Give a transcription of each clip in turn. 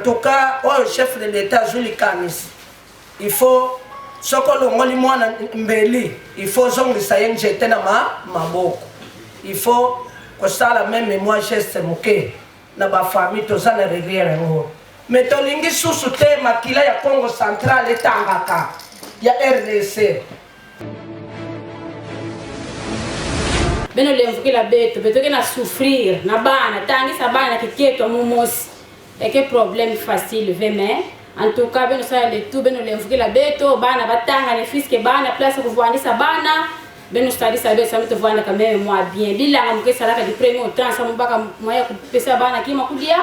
tout cas, le chef de l'État, Julie Kanis, il faut, ce que il faut jeter dans ma boko. Il faut que ça la même mémoire geste mouké na ba famille to ça na rivière ngo. Mais to lingi susu te makila ya Congo central etangaka ya RDC. Beno lemvuki la beto que na souffrir na bana tangi sa bana kiketo mumos. Et que problème facile vraiment. En tout cas beno ça le tout beno lemvuki la beto bana batanga les fils que bana place pour voir sa bana. Ben nous stadi sabe ça me te voir quand même moi bien bila ngamuke sala ka di premier temps ça mbaka moya ku pesa bana ki makudia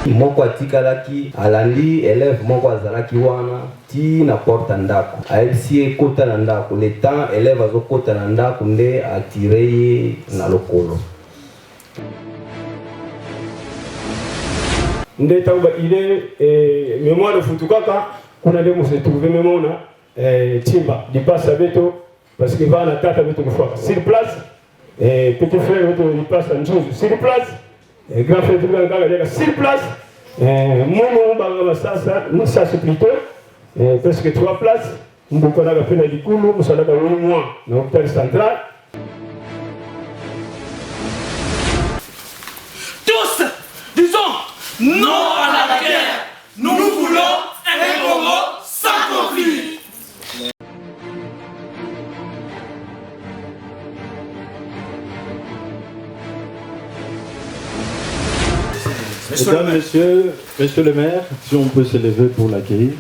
moko atikalaki alandi élève moko azalaki wana ti na porte ndako ayebisie kota na ndako le temps élève azokota na ndako nde atire ye na lokolo nde tauba ile mémoire de futukaka kuna demo se trouver memona Timba, di passe à Beto, parce qu'il va en attaque avec une fois. Sur place, petit frère, il passe en chose. Sur place, grand frère, sur place, mon ça c'est plutôt, parce que 3 places, on peut faire la du coup, nous sommes là 8 mois dans l'hôpital central. Tous, disons non à la guerre. Nous voulons un Congo sans conflit. Mesdames, Monsieur le maire, si on peut se lever pour l'accueillir.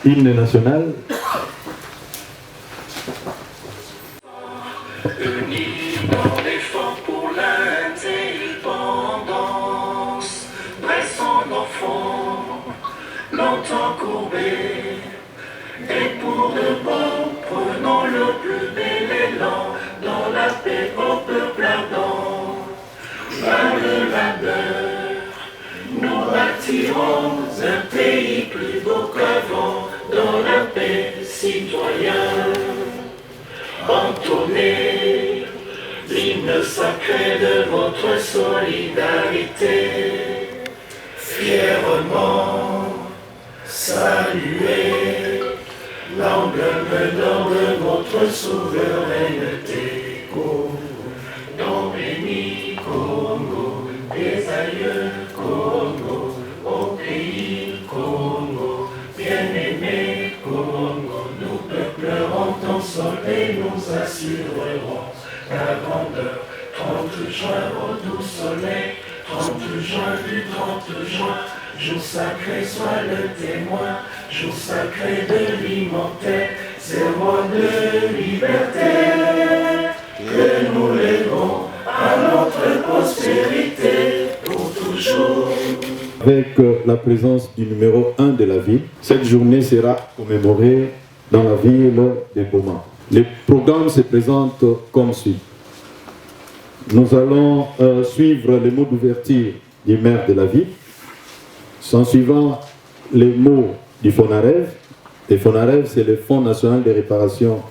Hymne national. Longtemps courbé, et pour de bon, prenons le plus bel élan, dans la paix au peuple ardent. Par le labeur, nous bâtirons un pays plus beau qu'avant, dans la paix, citoyens. Entonnez l'hymne sacré de votre solidarité, fièrement. Saluer l'emblème d'or de votre souveraineté. Congo, nom béni, Congo, des aïeux, Congo, au pays, Congo, bien-aimé, Congo, nous peuplerons ton sol et nous assurerons ta grandeur. 30 juin au doux soleil, 30 juin du 30 juin, jour sacré soit le témoin, jour sacré de l'alimentaire, serment de liberté, que nous lèverons à notre prospérité pour toujours. Avec la présence du numéro 1 de la ville, cette journée sera commémorée dans la ville de Boma. Le programme se présente comme suit. Nous allons suivre les mots d'ouverture du maire de la ville, s'en suivant les mots du FONAREV. Le FONAREV, c'est le Fonds national de réparation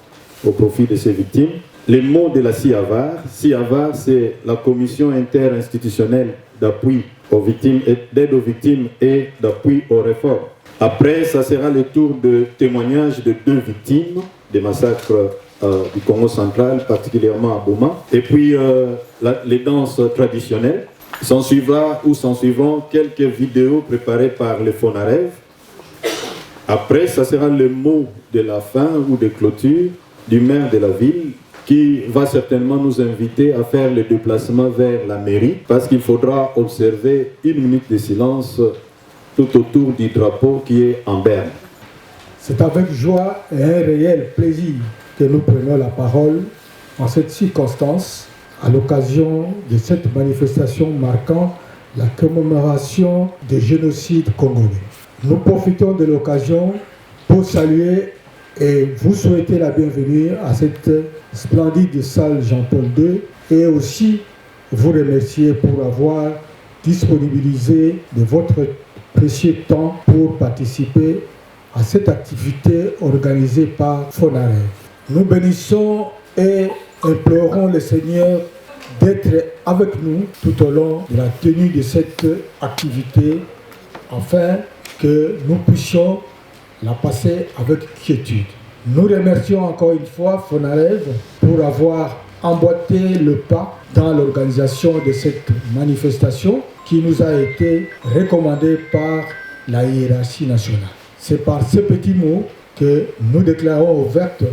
au profit de ces victimes. Les mots de la CIAVAR. CIAVAR, c'est la commission interinstitutionnelle d'appui aux victimes, d'aide aux victimes et d'appui aux réformes. Après, ça sera le tour de témoignage de 2 victimes des massacres du Congo central, particulièrement à Boma. Et puis, les danses traditionnelles. S'en suivront quelques vidéos préparées par le FONAREV. Après, ça sera le mot de la fin ou de clôture du maire de la ville qui va certainement nous inviter à faire le déplacement vers la mairie parce qu'il faudra observer 1 minute de silence tout autour du drapeau qui est en berne. C'est avec joie et un réel plaisir que nous prenons la parole en cette circonstance à l'occasion de cette manifestation marquant la commémoration du génocide congolais. Nous profitons de l'occasion pour saluer et vous souhaiter la bienvenue à cette splendide salle Jean-Paul II et aussi vous remercier pour avoir disponibilisé de votre précieux temps pour participer à cette activité organisée par Fonarev. Nous bénissons et implorons le Seigneur d'être avec nous tout au long de la tenue de cette activité afin que nous puissions la passer avec quiétude. Nous remercions encore une fois Fonarev pour avoir emboîté le pas dans l'organisation de cette manifestation qui nous a été recommandée par la hiérarchie nationale. C'est par ces petits mots que nous déclarons ouverte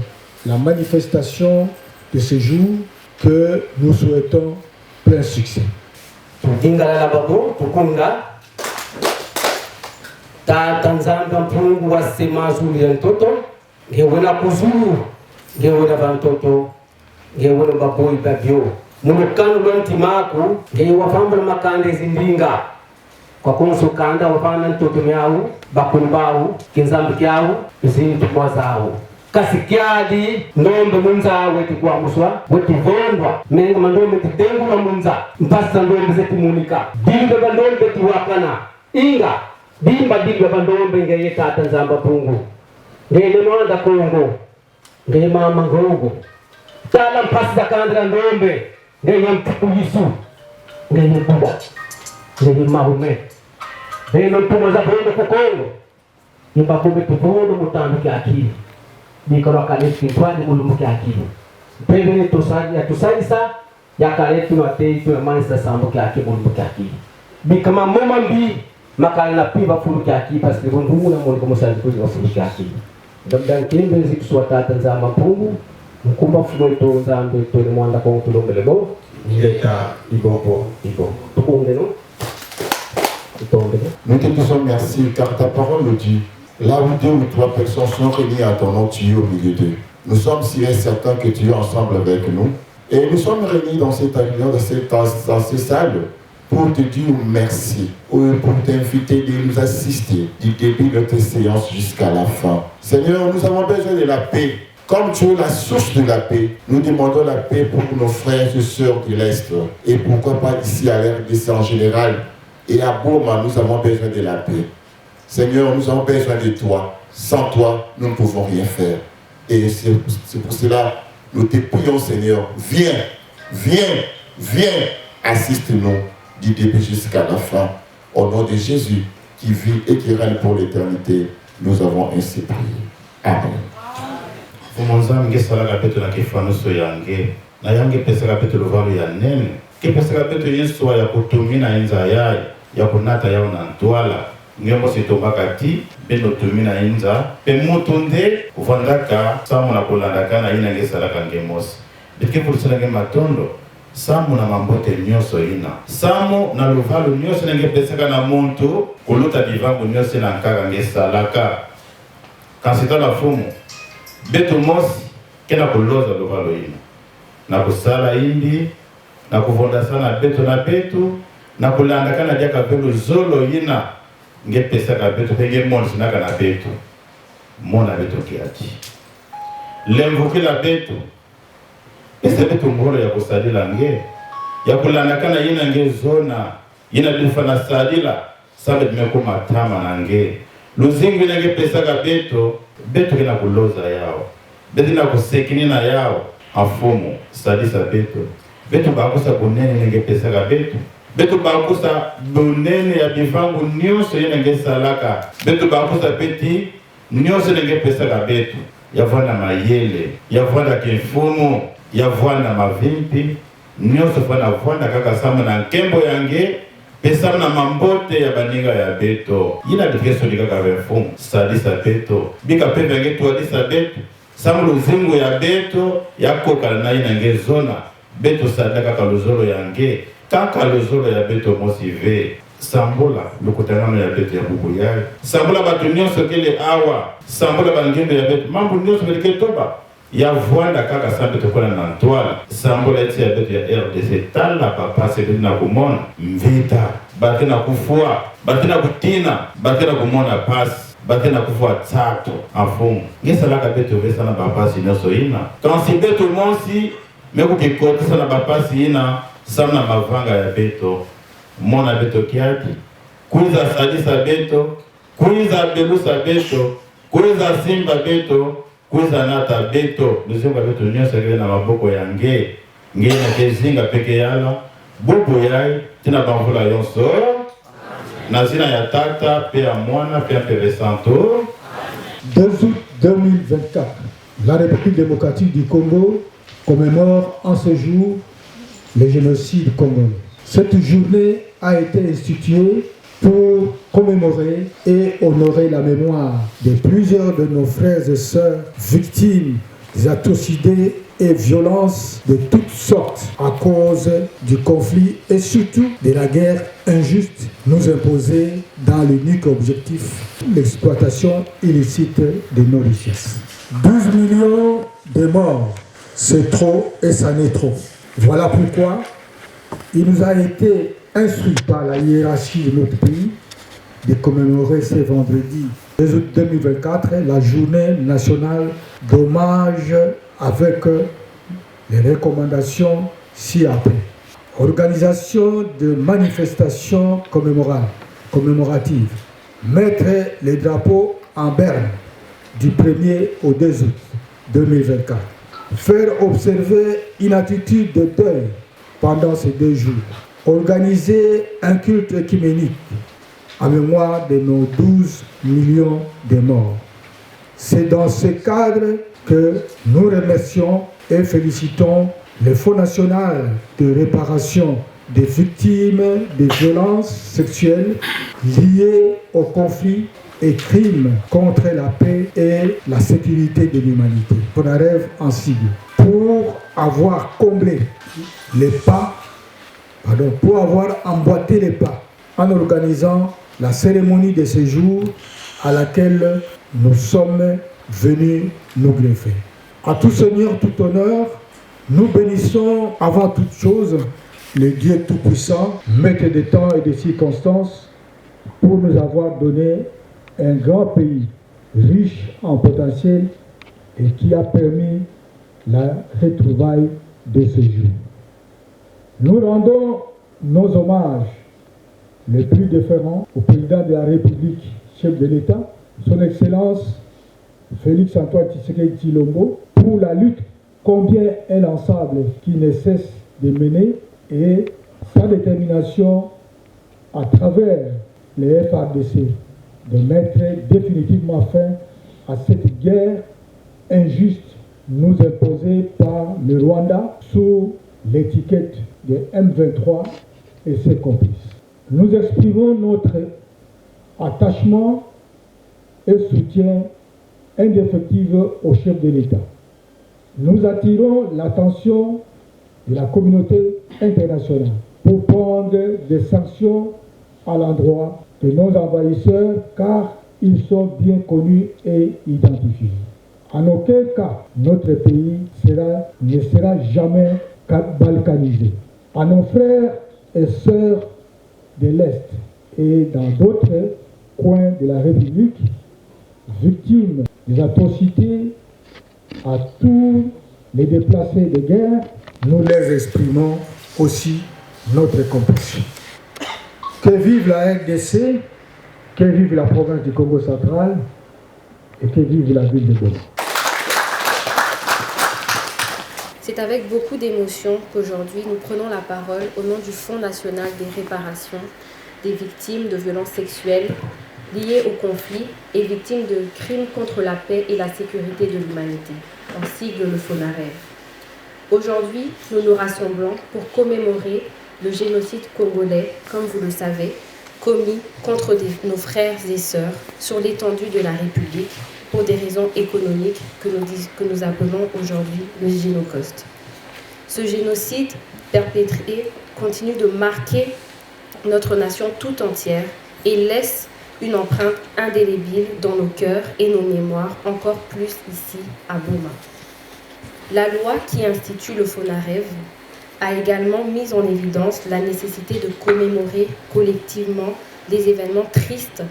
la manifestation de ce jour que nous souhaitons plein succès. Mulukano lonti maku nge wafamba makande zindinga kwa kunsu kanda wafana ntoto myau bakumbau kinzambi kyau zintu mwazao kasikiadi ndombe munza wetu kwa muswa wetu vondwa menga mandombe titengu na munza mpasa ndombe zetu munika dimbe bandombe tuwakana inga dimba bandombe nge yekata nzamba pungu nge nemanda kongo nge mama ngongo tala mpasa kandra ndombe ngeye mtuku Yesu ngeye Buddha ngeye Mahomet ngeye mtume za bondo kukongo nimba kumbe tuvondo mutambuke akili nikoro kanisi twani ulumuke akili pevene tosali atusalisa yakaletu mateitu ya manisa sambuke akili ulumuke akili bikama moma mbi makala piva furuke akili pasi rungu na mwiko musali kuzi wafuruke akili ndabdan kimbe zikuswatata nzama pungu mkumba fumoito nzambe tole mwanda kwa utulongelebo Nileta Igogo. Nous te disons merci car ta parole nous dit, là où 2 ou 3 personnes sont réunies à ton nom, tu es au milieu d'eux. Nous sommes si certains que tu es ensemble avec nous. Et nous sommes réunis dans cette réunion, dans cette salle, pour te dire merci, pour t'inviter de nous assister du début de tes séances jusqu'à la fin. Seigneur, nous avons besoin de la paix. Comme tu es la source de la paix, nous demandons la paix pour nos frères et sœurs de l'Est. Et pourquoi pas ici à l'RDC en général. Et à Boma, nous avons besoin de la paix. Seigneur, nous avons besoin de toi. Sans toi, nous ne pouvons rien faire. Et c'est pour cela, nous te prions, Seigneur. Viens, assiste-nous du début jusqu'à la fin. Au nom de Jésus, qui vit et qui règne pour l'éternité, nous avons ainsi prié. Amen. Umonzam nge sala kapeto na kifano so yange na yange pesa kapeto lovalo ya nene ke pesa kapeto Yesu ya kutumina inza ya kunata yao na ntwala ngembo sitomba kati beno tumina inza pe mutunde uvandaka samu na kulandaka na ina nge sala kangemosi bitke pulisala nge matondo samu na mambote nyoso ina samu na lovalo nyoso nge pesa na muntu kuluta divangu nyoso na nkaka nge salaka kansita la fumu beto mosi kena kuloza lovalo ina na kusala indi na kuvonda sana beto na beto na kulanda kana jaka velo zolo ina nge pesa ka beto penge monsi naka na beto mona beto kiati lemvuki la beto pesa beto ngolo ya kusadila nge ya kulanda kana ina nge zona ina bifana sadila sabe dimeko matama na nge luzingi nge pesa ka beto kena kuloza yao beto na kusekini na yao afumu sadisa beto bakusa bunene nge pesa ka beto bakusa bunene ya bivangu nyoso yena nge salaka beto bakusa peti nyoso nge pesa ka beto yavana mayele yavana kifumu yavana mavimpi nyoso fana vana kaka sama na nkembo yange pesa na mambote ya baninga ya beto ina dikeso likaka vefumu sadisa beto bika pepe nge tuadisa beto samu luzingu ya beto yakoka na ina nge zona beto sadaka kaluzolo yange kaka luzolo ya beto mosive sambola lukutangano ya beto ya bubu yae sambola batu nyonso kele awa sambola bangendo ya beto mambu nyonso kelike toba ya vuanda kaka sambe tokola na ntwala sambola eti ya beto ya RDC tala papa sebeli na kumona mvita bate na kufua bate na kutina bate na kumona pasi bate na kufua tsato afumu ngesalaka beto vesa na bapasi nyonso ina kansi beto monsi meku kikotisa na bapasi ina samna mavanga ya beto mona beto kiati kuiza salisa beto, kuiza belusa beto, kuiza simba beto, kuiza nata beto. Luzinga beto nyonso na maboko ya nge na kezinga peke yala bubu yai tina bamvula yonso na zina ya tata pe ya mwana pe ya Père Santo. 2 août 2024, la République démocratique du Congo commémore en ce jour le génocide congolais. Cette journée a été instituée pour commémorer et honorer la mémoire de plusieurs de nos frères et sœurs victimes des atrocités et violences de toutes sortes à cause du conflit et surtout de la guerre injuste nous imposée dans l'unique objectif, l'exploitation illicite de nos richesses. 12 millions de morts, c'est trop et ça n'est trop. Voilà pourquoi il nous a été instruit par la hiérarchie de notre pays de commémorer ce vendredi 2 août 2024 la journée nationale d'hommage avec les recommandations ci-après. Organisation de manifestations commémoratives. Mettre les drapeaux en berne du 1er au 2 août 2024. Faire observer une attitude de deuil pendant ces 2 jours. Organiser un culte œcuménique en mémoire de nos 12 millions de morts. C'est dans ce cadre que nous remercions et félicitons le Fonds national de réparation des victimes de violences sexuelles liées au conflit et crimes contre la paix et la sécurité de l'humanité. FONAREV en sigle. Pour avoir comblé les pas, pour avoir emboîté les pas en organisant la cérémonie de ce jour à laquelle nous sommes venus nous greffer. À tout Seigneur, tout honneur, nous bénissons avant toute chose le Dieu Tout-Puissant, maître des temps et des circonstances, pour nous avoir donné un grand pays riche en potentiel et qui a permis la retrouvaille de ce jour. Nous rendons nos hommages les plus déférents au président de la République, chef de l'État, son Excellence Félix-Antoine Tshisekedi Tshilombo, pour la lutte combien inlassable qui ne cesse de mener et sa détermination à travers les FARDC de mettre définitivement fin à cette guerre injuste nous imposée par le Rwanda sous l'étiquette de M23 et ses complices. Nous exprimons notre attachement et soutien indéfectible au chef de l'État. Nous attirons l'attention de la communauté internationale pour prendre des sanctions à l'endroit de nos envahisseurs car ils sont bien connus et identifiés. En aucun cas, notre pays ne sera jamais balkanisé. À nos frères et sœurs de l'Est et dans d'autres coins de la République, victimes des atrocités, à tous les déplacés de guerre, nous leur exprimons aussi notre compassion. Que vive la RDC, que vive la province du Congo central et que vive la ville de Goma. C'est avec beaucoup d'émotion qu'aujourd'hui nous prenons la parole au nom du Fonds national des réparations des victimes de violences sexuelles liées au conflit et victimes de crimes contre la paix et la sécurité de l'humanité, en sigle le FONAREV. Aujourd'hui, nous nous rassemblons pour commémorer le génocide congolais, comme vous le savez, commis contre nos frères et sœurs sur l'étendue de la République pour des raisons économiques que nous appelons aujourd'hui le génocide. Ce génocide perpétré continue de marquer notre nation tout entière et laisse une empreinte indélébile dans nos cœurs et nos mémoires, encore plus ici à Goma. La loi qui institue le FONAREV a également mis en évidence la nécessité de commémorer collectivement des événements tristes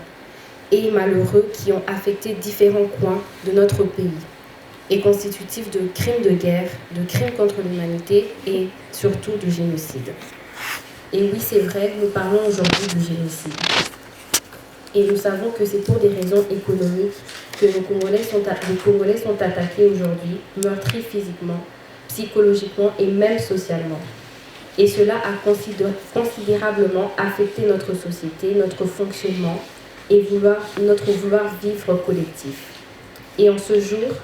et malheureux qui ont affecté différents coins de notre pays et constitutifs de crimes de guerre, de crimes contre l'humanité et surtout de génocide. Et oui, c'est vrai, nous parlons aujourd'hui du génocide. Et nous savons que c'est pour des raisons économiques que les Congolais sont attaqués aujourd'hui, meurtris physiquement, psychologiquement et même socialement. Et cela a considérablement affecté notre société, notre fonctionnement et notre vouloir vivre collectif. Et en ce jour,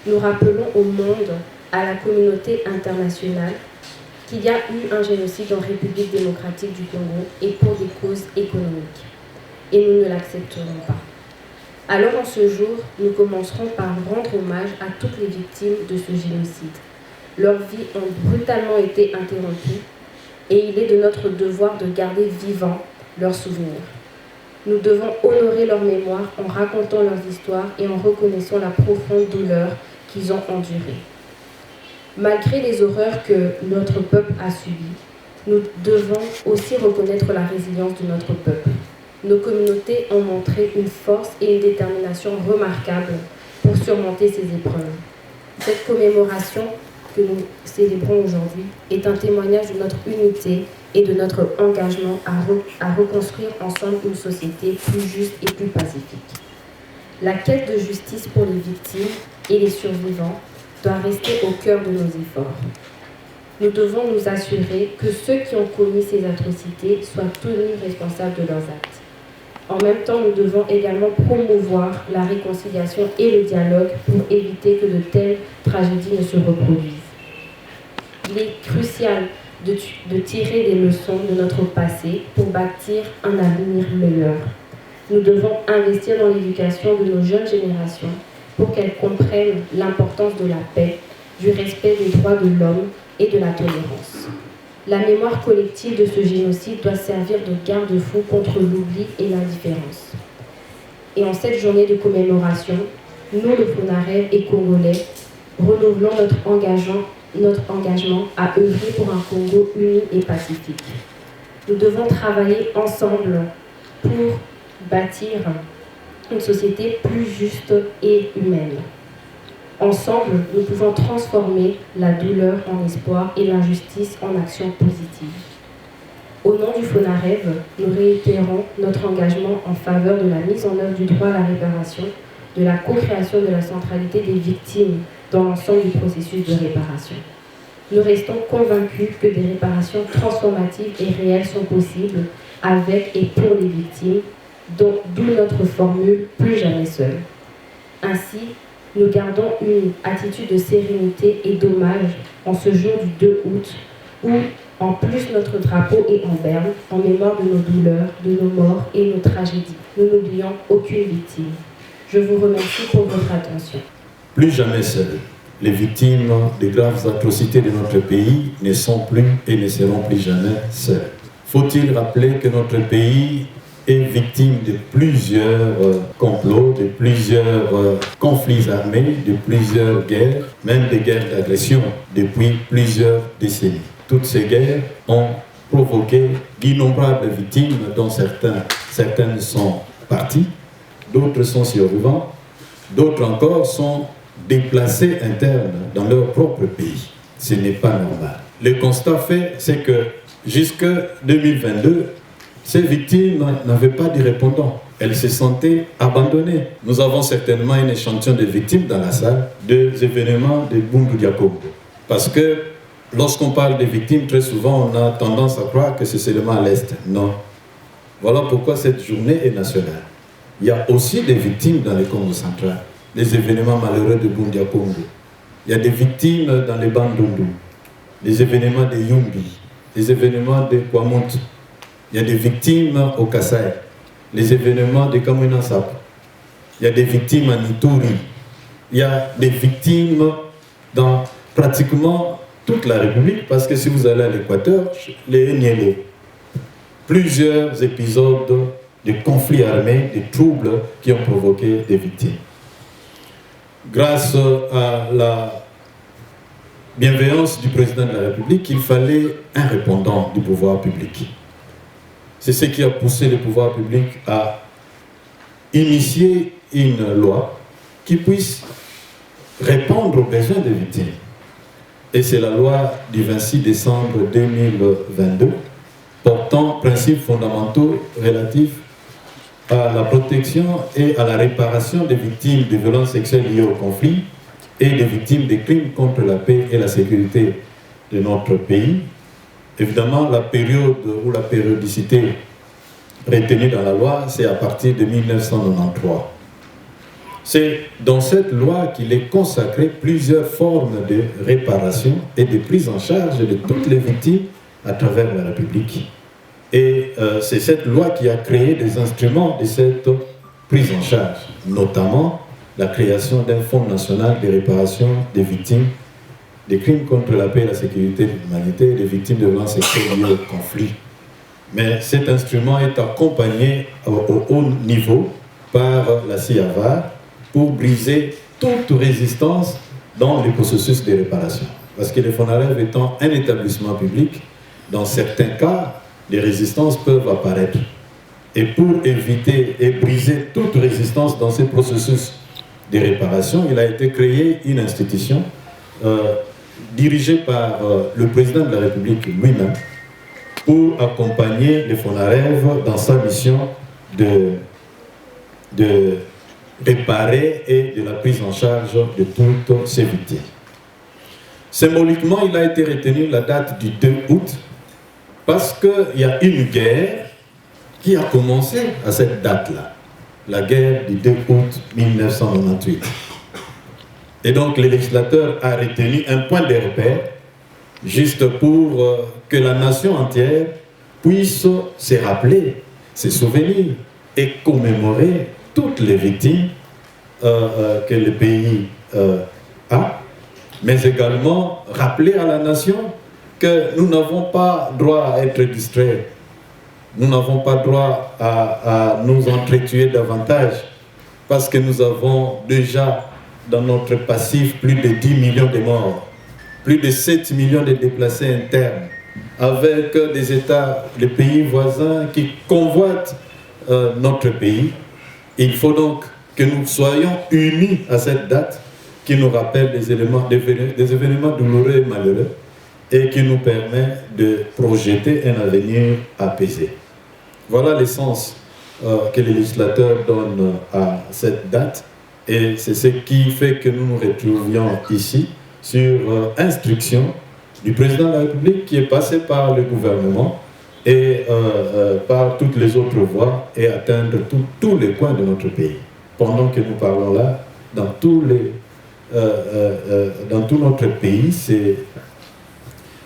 nous rappelons au monde, à la communauté internationale, qu'il y a eu un génocide en République démocratique du Congo et pour des causes économiques. Et nous ne l'accepterons pas. Alors en ce jour, nous commencerons par rendre hommage à toutes les victimes de ce génocide. Leurs vies ont brutalement été interrompues et il est de notre devoir de garder vivants leurs souvenirs. Nous devons honorer leur mémoire en racontant leurs histoires et en reconnaissant la profonde douleur qu'ils ont endurée. Malgré les horreurs que notre peuple a subies, nous devons aussi reconnaître la résilience de notre peuple. Nos communautés ont montré une force et une détermination remarquables pour surmonter ces épreuves. Cette commémoration que nous célébrons aujourd'hui est un témoignage de notre unité et de notre engagement à reconstruire ensemble une société plus juste et plus pacifique. La quête de justice pour les victimes et les survivants doit rester au cœur de nos efforts. Nous devons nous assurer que ceux qui ont commis ces atrocités soient tenus responsables de leurs actes. En même temps, nous devons également promouvoir la réconciliation et le dialogue pour éviter que de telles tragédies ne se reproduisent. Il est crucial de tirer des leçons de notre passé pour bâtir un avenir meilleur. Nous devons investir dans l'éducation de nos jeunes générations pour qu'elles comprennent l'importance de la paix, du respect des droits de l'homme et de la tolérance. La mémoire collective de ce génocide doit servir de garde-fou contre l'oubli et l'indifférence. Et en cette journée de commémoration, nous, le FONAREV et Congolais, renouvelons notre engagement à œuvrer pour un Congo uni et pacifique. Nous devons travailler ensemble pour bâtir une société plus juste et humaine. Ensemble, nous pouvons transformer la douleur en espoir et l'injustice en action positive. Au nom du FONAREV, nous réitérons notre engagement en faveur de la mise en œuvre du droit à la réparation, de la co-création de la centralité des victimes dans l'ensemble du processus de réparation. Nous restons convaincus que des réparations transformatives et réelles sont possibles avec et pour les victimes, d'où notre formule « plus jamais seul ». Ainsi, nous gardons une attitude de sérénité et d'hommage en ce jour du 2 août où, en plus, notre drapeau est en berne en mémoire de nos douleurs, de nos morts et nos tragédies. Nous n'oublions aucune victime. Je vous remercie pour votre attention. Plus jamais seuls. Les victimes des graves atrocités de notre pays ne sont plus et ne seront plus jamais seules. Faut-il rappeler que notre pays est victime de plusieurs complots, de plusieurs conflits armés, de plusieurs guerres, même des guerres d'agression depuis plusieurs décennies. Toutes ces guerres ont provoqué d'innombrables victimes dont certaines sont parties, d'autres sont survivants, d'autres encore sont déplacés internes dans leur propre pays. Ce n'est pas normal. Le constat fait, c'est que jusque 2022, ces victimes n'avaient pas de répondants. Elles se sentaient abandonnées. Nous avons certainement un échantillon de victimes dans la salle des événements de Bundu Diakobo. Parce que lorsqu'on parle des victimes, très souvent, on a tendance à croire que c'est seulement à l'Est. Non. Voilà pourquoi cette journée est nationale. Il y a aussi des victimes dans le Congo central. Les événements malheureux de Bundu Diakobo. Il y a des victimes dans les Bandundu. Les événements de Yumbi. Les événements de Kwamut. Il y a des victimes au Kasaï, les événements de Kamwina Sap. Il y a des victimes en Ituri. Il y a des victimes dans pratiquement toute la République, parce que si vous allez à l'Équateur, les Niélé, plusieurs épisodes de conflits armés, de troubles qui ont provoqué des victimes. Grâce à la bienveillance du président de la République, il fallait un répondant du pouvoir public. C'est ce qui a poussé le pouvoir public à initier une loi qui puisse répondre aux besoins des victimes. Et c'est la loi du 26 décembre 2022 portant principes fondamentaux relatifs à la protection et à la réparation des victimes de violences sexuelles liées au conflit et des victimes des crimes contre la paix et la sécurité de notre pays. Évidemment, la période ou la périodicité retenue dans la loi, c'est à partir de 1993. C'est dans cette loi qu'il est consacré plusieurs formes de réparation et de prise en charge de toutes les victimes à travers la République. Et c'est cette loi qui a créé des instruments de cette prise en charge, notamment la création d'un fonds national de réparation des victimes des crimes contre la paix et la sécurité de l'humanité et des victimes de violences sexuelles liées au conflit. Mais cet instrument est accompagné au haut niveau par la CIAVAR pour briser toute résistance dans le processus de réparation. Parce que le FONAREV étant un établissement public, dans certains cas, des résistances peuvent apparaître. Et pour éviter et briser toute résistance dans ce processus de réparation, il a été créé une institution dirigée par le président de la République lui-même pour accompagner le FONAREV dans sa mission de réparer et de la prise en charge de toutes ces victimes. Symboliquement, il a été retenu la date du 2 août parce qu'il y a une guerre qui a commencé à cette date-là, la guerre du 2 août 1998. Et donc le législateur a retenu un point de repère juste pour que la nation entière puisse se rappeler, se souvenir et commémorer toutes les victimes que le pays a, mais également rappeler à la nation que nous n'avons pas droit à être distraits, nous n'avons pas droit à nous entretuer davantage, parce que nous avons déjà dans notre passif plus de 10 millions de morts, plus de 7 millions de déplacés internes, avec des États, des pays voisins qui convoitent notre pays. Il faut donc que nous soyons unis à cette date qui nous rappelle des événements douloureux et malheureux et qui nous permet de projeter un avenir apaisé. Voilà l'essence que le législateur donne à cette date et c'est ce qui fait que nous nous retrouvions ici sur instruction du président de la République qui est passé par le gouvernement et par toutes les autres voies et atteindre tous les coins de notre pays. Pendant que nous parlons là, dans tout notre pays,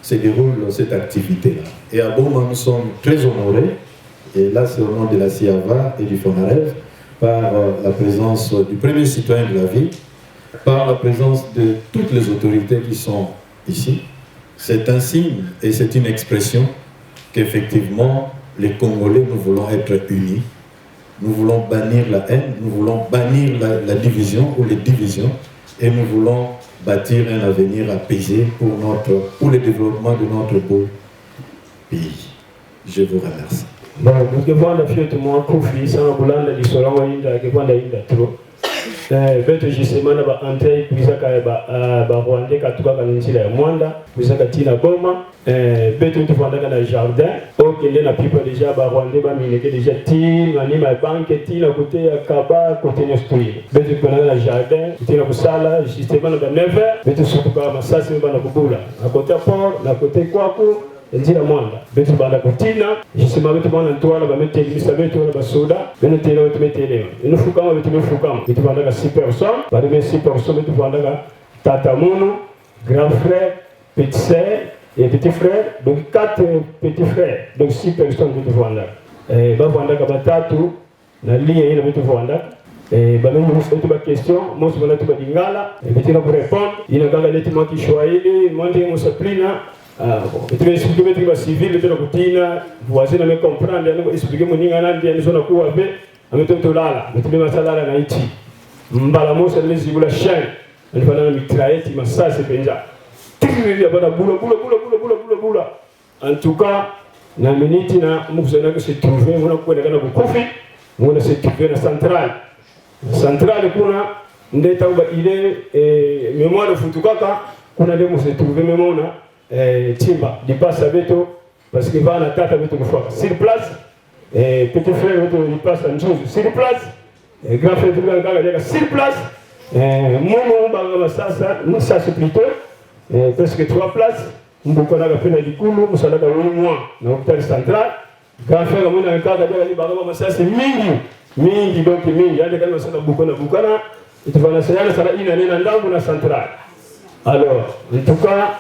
se déroule cette activité-là. Et à Boma, nous sommes très honorés, et là c'est au nom de la CIAVAR et du FONAREV, par la présence du premier citoyen de la ville, par la présence de toutes les autorités qui sont ici. C'est un signe et c'est une expression qu'effectivement, les Congolais, nous voulons être unis. Nous voulons bannir la haine, nous voulons bannir la division ou les divisions et nous voulons bâtir un avenir apaisé pour le développement de notre beau pays. Je vous remercie. Bon, nous devons la fête moi confier sans vouloir la dissolver inda que vanda inda trop. Beto justement ba antei kuisaka ba Rwanda katuka kanchila ya Mwanda kuisaka tina Goma beto tufanda kana jardin okende na pipa déjà ba Rwanda ba mineke déjà tina ni ma banque tina côté ya Kaba côté Nestouille beto kana na jardin tina kusala justement na 9h beto sukuka masasi bana kubula à côté port na côté Kwaku nzira Mwanda betu banda kutina jisema betu bana ntwala ba mete misa betu na basoda beno tena betu metele ino fukama betu mefukama betu banda ka 6 personnes ba de 6 personnes betu banda ka tata mono grand frère petit frère et petit frère donc 4 petits frères donc 6 personnes betu banda ba banda ka batatu na liye ina betu banda ba mimi betu ba question moi bana tu ba dingala betu na pour répondre ina kanga leti moi qui Swahili moi ndi musaplina tu vais expliquer que civil de la routine voisin me comprendre et expliquer mon ingana ndi alisona kuwa be ametotolala mtume masalala na iti mbala mosa lezi bula chaîne alifanya na mitraillette masasi penja tiri bana bula en tout cas na minute na muzana que se trouver mona kwenda kana kukofi mona se trouver na centrale kuna ndeta uba ile mémoire de futukaka kuna demo se trouver memona Timba, di passa beto, parce que va na tata beto kufaka. Sur place, petit frère il passe en Nzuzu sur place, grand frère sur place, mon Masasa plutôt, presque 3 places, beaucoup na peine du Koulou, nous sommes là 8 mois dans l'hôpital central, grand frère mon encore d'ailleurs Masasa mingi donc mingi, il y a des gens qui sont beaucoup na Bukana, et tu vas la séance ça une année dans la centrale. Alors, en tout cas,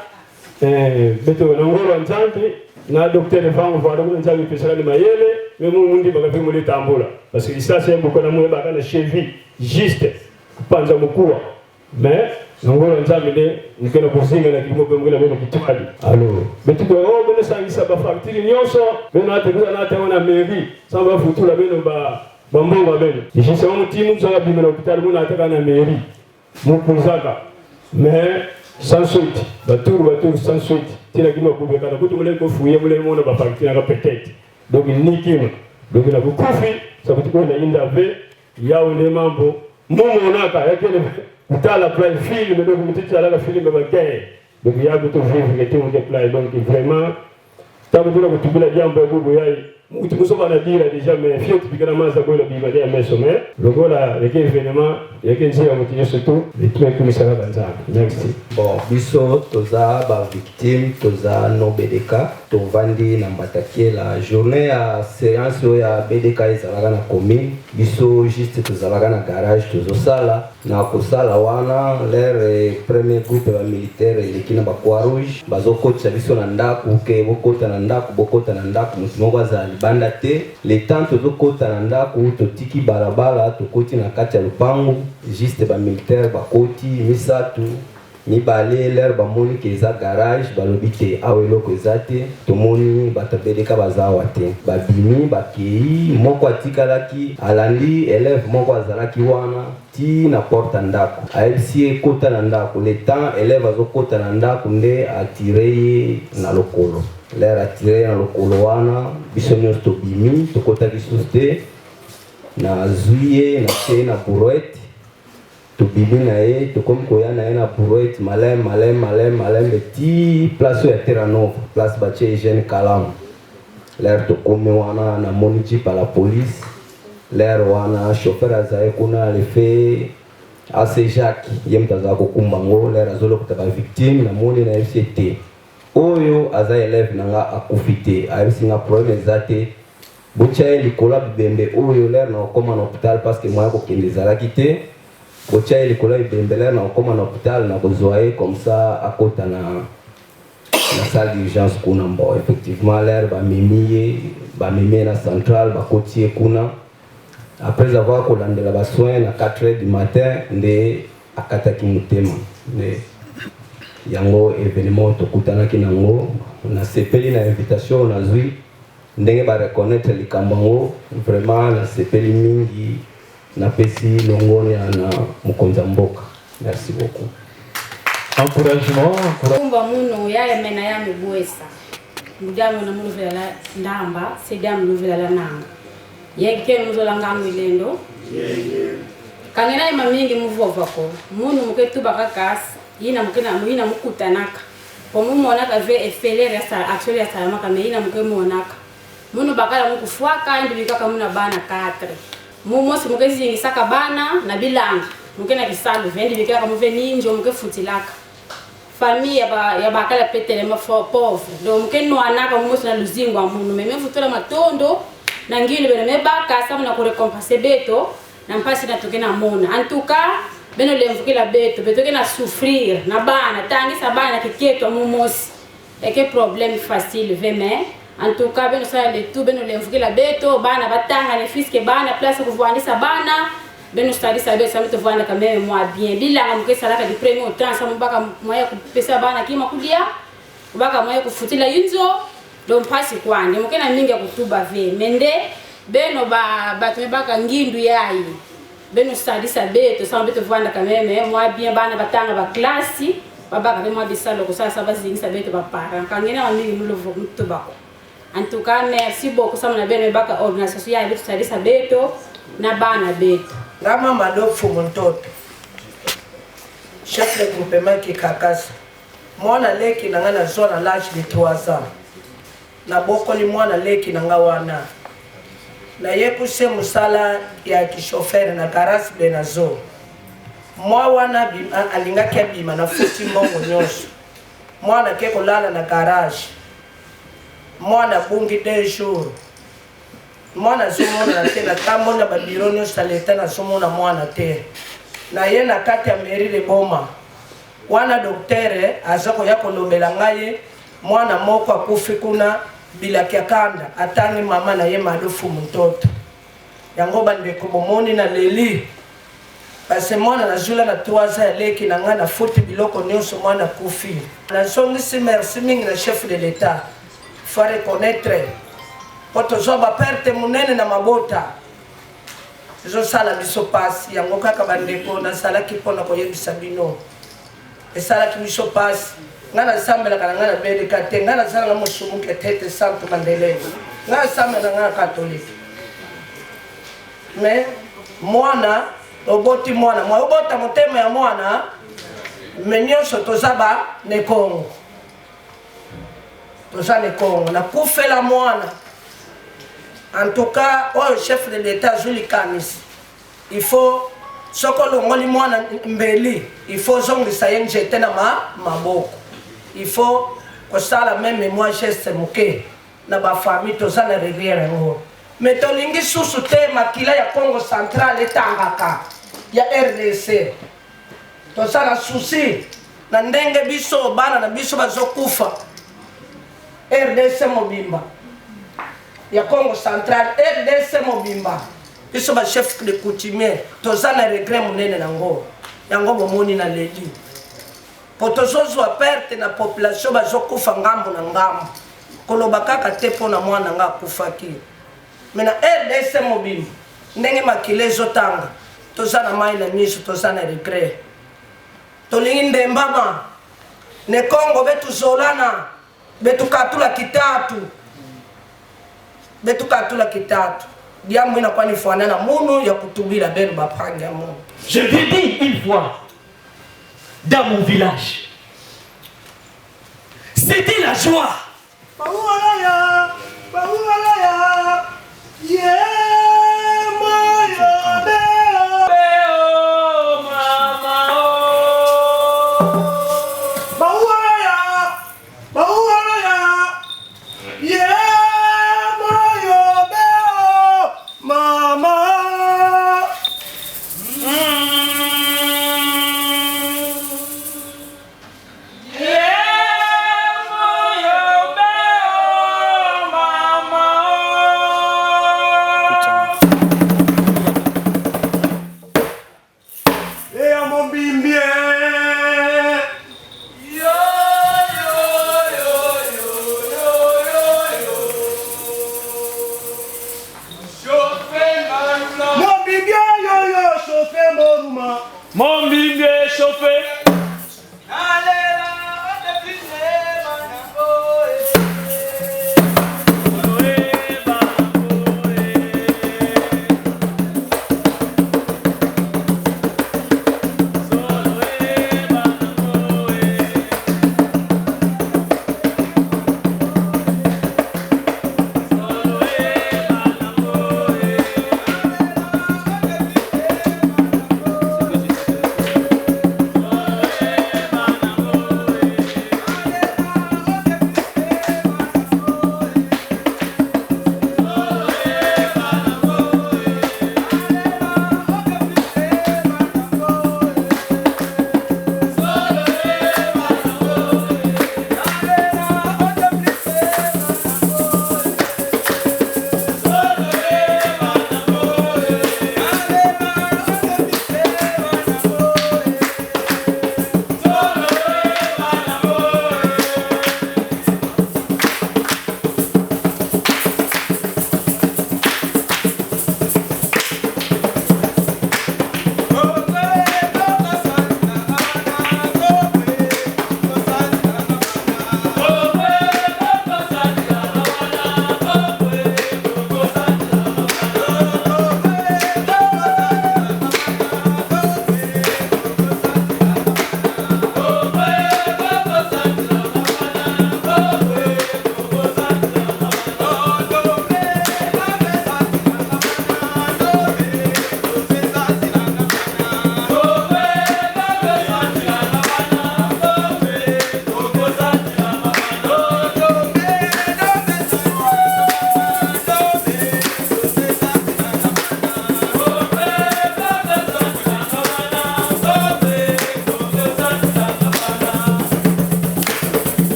beto na ngoro nzambi na docteur vangu va donc nzambi pesa ni mayele mais mon ndi baka mo tambola parce que ça c'est beaucoup na mo baka na cheville juste kupanza mkuu mais ngoro nzambi de nikena kuzinga na kimo pe mwela beno kitwali. Alors, beto ko beno sangisa ba facture nyonso beno atekuza na taona mairie samba futura beno ba mbonga beno ishisa mu timu za bima na hospital mo nataka na mairie mo kuzaka mais sans suite, batur sans suite. Tina kima kubwe kana kuti mule ko fuye mule mona ba facture ka peut-être. Donc ni kima. Donc na kufi ça kuti ko na inda ve yao ne mambo mumo naka yakene utala plan film donc mutiti ala film ba gay. Donc ya buto vivre que tu play donc vraiment tabu tuna kutubila jambo ya bubu yai mutu kusoba na dira déjà mais fiot bikana maza ko la biba ya meso mais logola les événements yake nzira mutinyo surtout les trucs comme ça banza. Merci. Bon, biso toza ba victime toza no BDK to vandi na mbatakie la journée à séance ya BDK ezalaka na commune biso juste tozalaka na garage tozo sala na kosala wana leur premier groupe ba militaire lekina ba Croix Rouge bazokotsa biso na ndaku ke bokota na ndaku bokota na ndaku mutimoko azali banda te le temps tozokota na ndaku totiki balabala tokoti na kati ya lupangu juste ba militaire bakoti misatu mibale leur bamoni ke eza garage balobi te awa eloko eza te tomoni bato BDK bazawa te babimi bakei moko atikalaki alandi élève moko azalaki wana ti na porte ndako ayebisi ekota na ndako le temps élève azokota na ndako nde atire ye na lokolo l'air atire na lokolo wana biso nyonso tobimi tokotaki susu te na zuye na te na brouette tobimi na ye tokomi koya na ye na brouette malem ti place ya Terra Nova place batie Eugène Kalamu l'air tokomi wana na moni jeep à la police l'air wana chauffeur azaye kuna lefe AC Jacques ye mtaza kokumba ngo l'air azolokota ba victime na moni na FCT oyo aza élève nanga akufite abisinga problème ezate botia likola bibembe oyo l'air na okoma na hôpital parce que moi ko kendezala kité botia likola bibembe l'air na okoma na hôpital na kozoaye comme ça akota na salle d'urgence kuna mbo effectivement l'air ba mimi na centrale ba kotie kuna après avoir kolandela ba soins na 4h du matin nde akataki mutema nde yango événement tokutanaki nango na sepeli na invitation na zui ndenge ba reconnaître likambango vraiment na sepeli mingi na pesi longoni na mukonza mboka. Merci beaucoup. Encouragement. Kumba muno ya mena ya mibwesa mudamu na mulu vela ndamba sedamu lu vela nanga yeke muzola ngangu ilendo kangena ima mingi muvovako munu muketu bakakasi yina mukutanaka pomu monaka ve efelere sa actually ya salama me yina mukemonaka munu bakala mukufuaka ndi bikaka muna bana 4 mumosi mukezi saka bana na bilanga mukena kisalu vendi bikaka muve ninjo mukefutilaka famille ya bakala petele ma pauvre donc mukeno anaka mumosi na luzingo munu meme futola matondo na ngili bene mebaka sa muna ko récompenser beto na mpasi na tokena mona en tout cas beno lemvukila beto kena souffrir na bana tangisa bana kiketwa mumosi eke problème facile vraiment en tout cas beno sa le tout beno lemvukila beto bana batanga ne fiske bana place kuvuandisa bana beno stadisa beto samito vuanda quand même moi bien bilanga mukesa laka di premier temps sa mbaka moya kupesa bana kima kudia mbaka moya kufutila yinzo donc pasi kwande mukena mingi ya kutuba ve mende beno ba tumebaka ngindu yayi beno stadisa beto sa beto vuanda quand même moi bien bana batanga ba classe babaka be moi bisalo ko sa bazingisa beto ba para kangena mingi mulovo mutubako. En tout cas merci beaucoup sa mona beno baka organisation ya beto stadisa beto na bana beto Rama Madofu Montoto chef de groupement qui kakasa mwana leki nanga na zona l'âge de 3 ans na bokoli mwana leki nanga wana na ye kuse musala ya kishofere na garage benazo mwa wana alingaki abima na futi mbongo nyonso mwana ke kolala na garage mwana bungi 2 jours mwana zomona na te na tambona babiro nyonso aleta na zomona mwana te na ye na kati ya mairie de boma wana doktere aza koya kolobela ngai mwana moko akufi kuna bilaki akanda atangi mama na ye malufu mtoto yango bandeko bomoni na leli parce mwana nazula na 3 ans ya leki na ngai na futi biloko nyonso mwana kufi nazongisi merci mingi na chef de l'état faut reconnaître po tozwa baperte monene na mabota ezosala biso pasi yango kaka bandeko nasalaki mpona koyebisa bino esalaki biso pasi ngai nasambelaka na ngai na beleka te ngai nasalanga mosumuke tete santo mandelene ngai nasambela ngai na katolike mais mwana oboti mwana obota motema ya mwana me nyonso toza ba ne Kongo toza ne Kongo nakufela mwana en tout cas oyo chef de l'état azwi likanisi il faut soko olongoli mwana mbeli il faut ozongisa ye nzete na maboko il faut kosala meme moi geste moke na bafamille toza na rivière yango me tolingi susu te makila ya Congo central etangaka ya RDC toza na susi na ndenge biso bana na biso bazokufa RDC mobimba ya Congo central RDC mobimba biso ba chef de coutumier toza na regret monene nango yango bomoni na leli po tozozwa perte na population bazokufa ngambo na ngambo koloba kaka te mpona mwana nga akufaki me na RDC mobimba ndenge makile ezotanga toza na mai na miso toza na regret tolingi ndembama ne Congo betuzolana betukatula kitatu diambo inakuwa ni fuana munu ya kutubila benu bapange ya Mungu. Je lui dis une fois dans mon village, c'était la joie. Mama.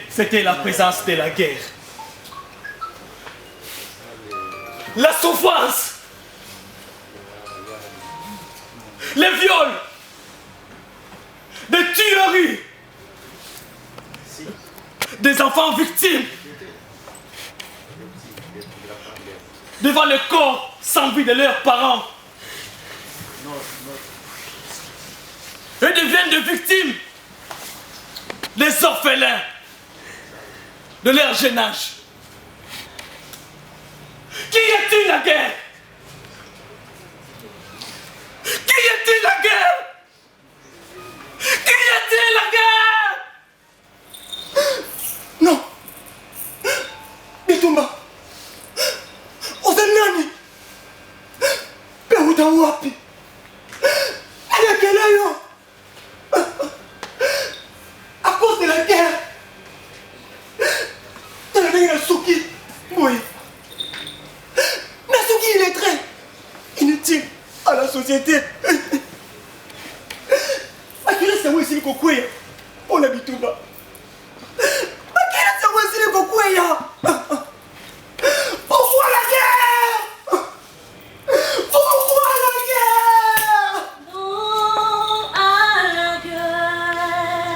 C'était la présence de la guerre. La souffrance, les viols, des tueries, des enfants victimes, devant le corps sans vie de leurs parents, et deviennent des victimes, des orphelins de leur jeune âge. Qui est-il la guerre? Qui est-il la guerre? Qui est-il la guerre? Non. Bitumba. Ozenani. Peuda wapi. Ayakelayo. À cause de la guerre. T'as la Suki. Oui. Nasuki, il est très inutile à la société. Akira Sawesili Kokwea. On habite tout bas. Akira Sawesili Kokwea. Pourquoi la guerre? Pourquoi la guerre? Non à la guerre.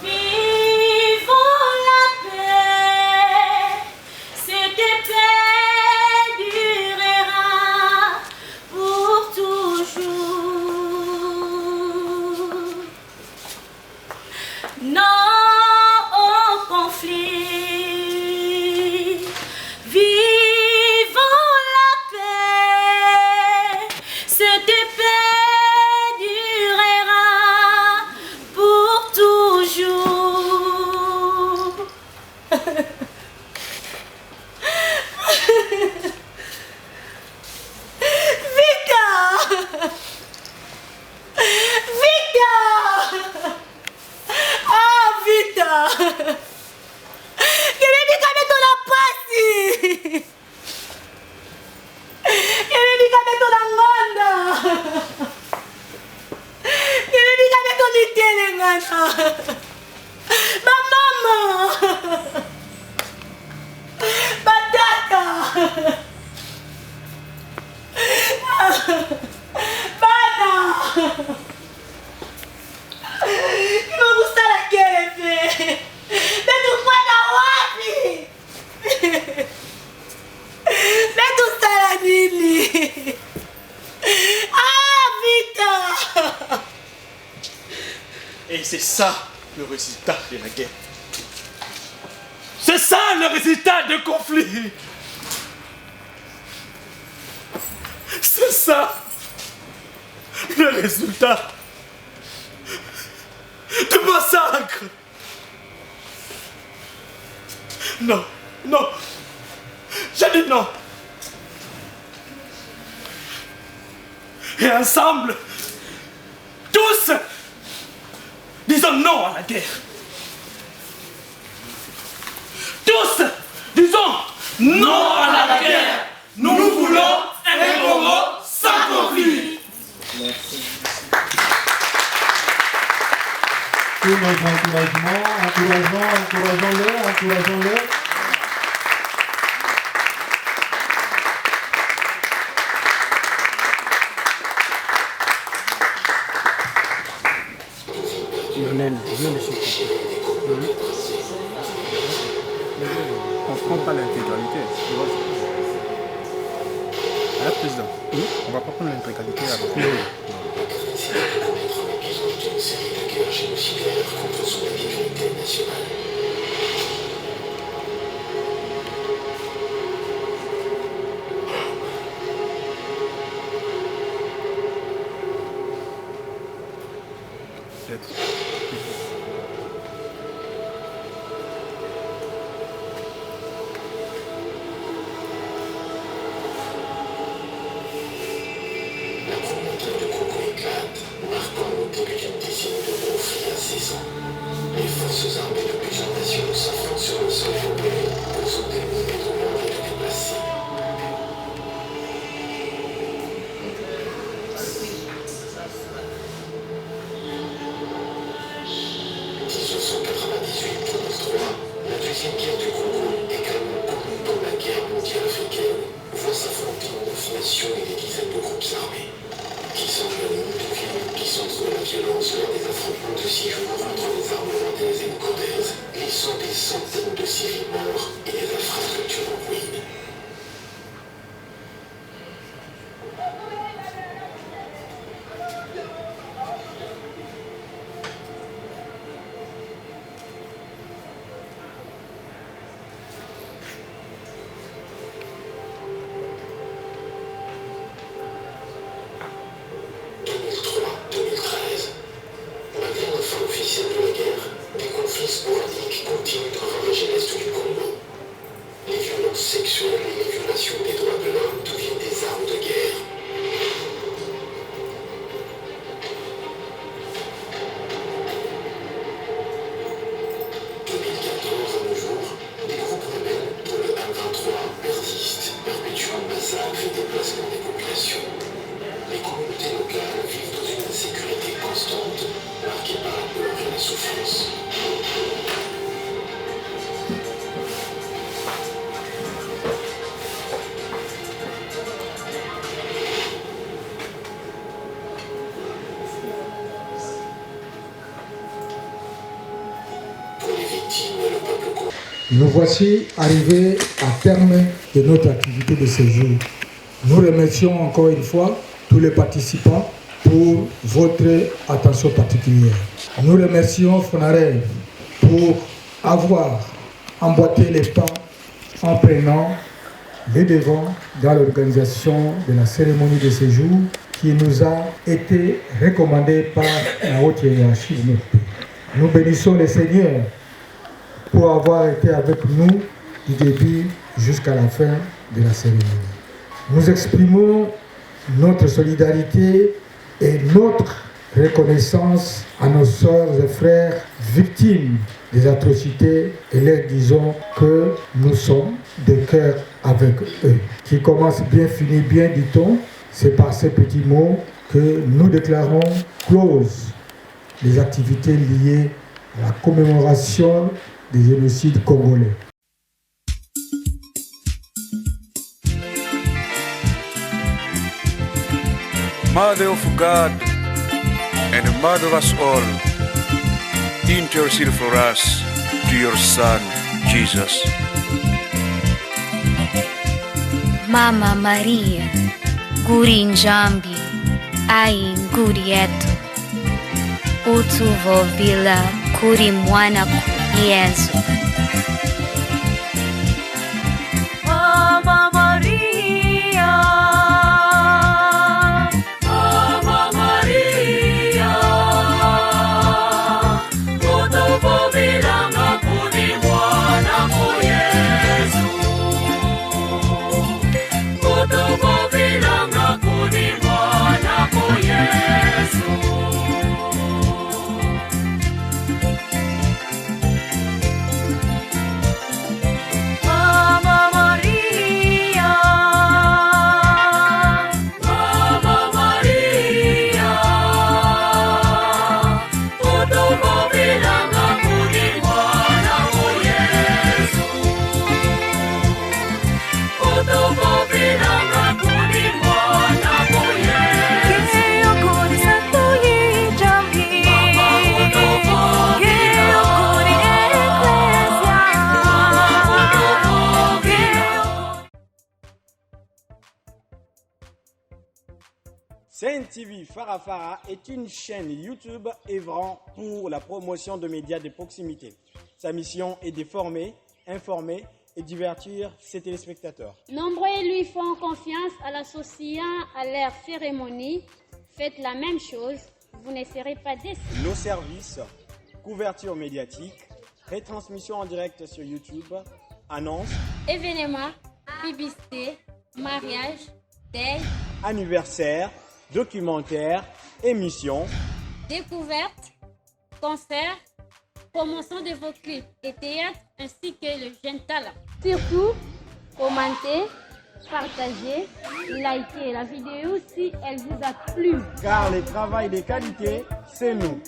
Vivons la paix. Cette paix durera pour toujours. Non au conflit. Vivons la paix. Cette paix durera pour toujours. Victor! Victor! Ah, Victor! Kiridika neto na pasi! Kiridika neto na ngonda! Kiridika neto mitele ngana! Mama! Batata! Bana! Nimekusala kelefe! Metukwenda wapi? Metusala nini? Ah, Victor! Et c'est ça le résultat de la guerre. C'est ça le résultat du conflit. C'est ça le résultat du massacre. Non, non, j'ai dit non. Et ensemble, tous, disons non à la guerre. Tous, disons non à la guerre. Nous voulons un Congo sans conflit. Merci. Tout notre encouragement, encourageons-le. On ne prend pas l'intégralité. Ah, président, on ne va pas prendre l'intégralité avec nous. Les forces armées de plusieurs nations s'affrontent sur le sol européen pour sauver les événements et les déplacer. En 1990, deuxième guerre du Congo, également connue comme la guerre mondiale africaine, voit s'affronter 9 nations et des dizaines de groupes armés. Qui semble un monde de villes qui centre la violence lors des affrontements de 6 jours entre les armes rwandaises et ougandaises, laissant des centaines de civils morts et des infrastructures en ruine. Sporadiques continuent de ravager l'Est du Congo. Les violences sexuelles et les violations des droits de l'homme deviennent des armes de guerre. En 2014, à nos jours, des groupes rebelles, dont le M23, persistent, perpétuant massacres et déplacements des populations. Les communautés locales vivent dans une insécurité constante, marquée par la peur et la souffrance. Nous voici arrivés à terme de notre activité de séjour. Nous remercions encore une fois tous les participants pour votre attention particulière. Nous remercions Fonarev pour avoir emboîté les pas en prenant les devants dans l'organisation de la cérémonie de séjour qui nous a été recommandée par la haute hiérarchie de notre pays. Nous bénissons le Seigneur pour avoir été avec nous du début jusqu'à la fin de la cérémonie. Nous exprimons notre solidarité et notre reconnaissance à nos sœurs et frères victimes des atrocités et leur disons que nous sommes de cœur avec eux. Qui commence bien, finit bien, dit-on. C'est par ces petits mots que nous déclarons closes les activités liées à la commémoration des génocides congolais. Mother of God and Mother of us all, intercede for us to your Son, Jesus. Mama Maria, guri njambi, ai nguri yetu, utuvovila kuri mwana Yesu. Mama Maria, Mama Maria, utuvuvilanga kuni mwana Yesu, utuvuvilanga kuni mwana Yesu. CNTV Farafara est une chaîne YouTube œuvrant pour la promotion de médias de proximité. Sa mission est de former, informer et divertir ses téléspectateurs. Nombreux lui font confiance en l'associant à leur cérémonie. Faites la même chose, vous ne serez pas déçus. Nos services, couverture médiatique, retransmission en direct sur YouTube, annonces, événements, publicité, mariage, deuil, anniversaire, documentaires, émissions, découvertes, concerts, promotion de vos clips et théâtre ainsi que le jeune talent. Surtout, commentez, partagez, likez la vidéo si elle vous a plu. Car le travail de qualité, c'est nous.